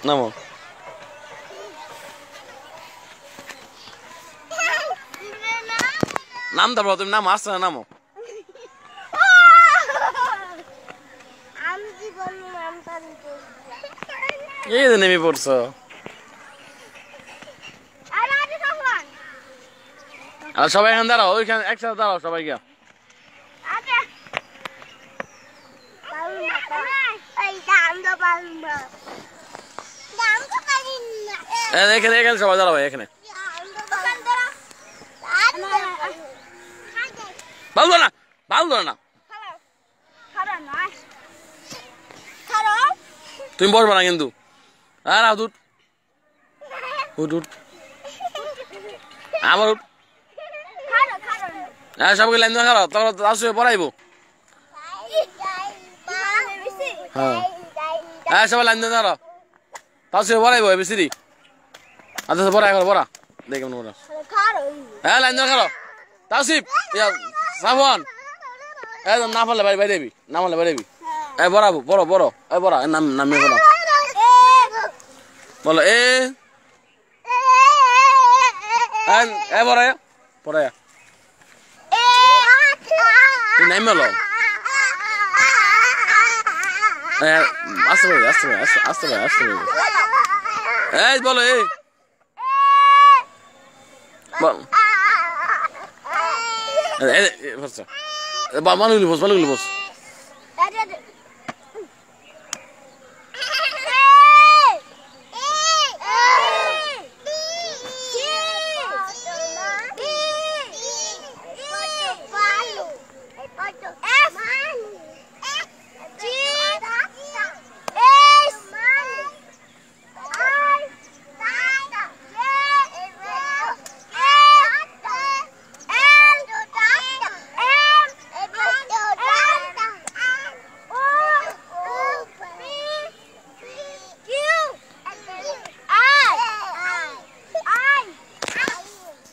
নামো নাম তারপর তুমি নাম আসছে না নামো এই যে নেমে পড়ছো আর সবাই এখানে দাঁড়াও ওইখানে একসাথে দাঁড়াও সবাই গিয়া এখানে এখানে সবাই দাঁড়াও এখানে ভালো না ভালো না তুমি বসবা না কিন্তু আর উঠ উঠ উঠ আবার উঠ হ্যাঁ সবাইকে লাইন ধরে খারাপ তারপর আসবে পড়াইবো হ্যাঁ হ্যাঁ সবাই লাইন ধরে দাঁড়াও আসবে পড়াইবো এবিসিডি আচ্ছা পড়া এখন পড়া দেখে পড়া হ্যাঁ লাইন ধরে খারাপ তাসিফ ইয়া সাফওয়ান এই না পারলে বাইরে বাইরে না পারলে বাইরে এই বড়াবো বড় বড় এই বড়া নাম নামে বড় বলো এ বড় পড়া নাই মেলো আসতে পারি আসতে পারি আসতে পারি আসতে পারি এই বলো মানুষগুলি বস মানুষগুলি বস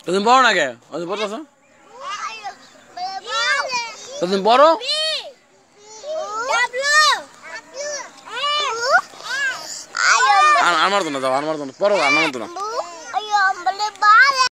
তুমি বড় না কে বড় আছো তুমি বড় আমার তো না যাও আমার তো না পড়ো আমার তো না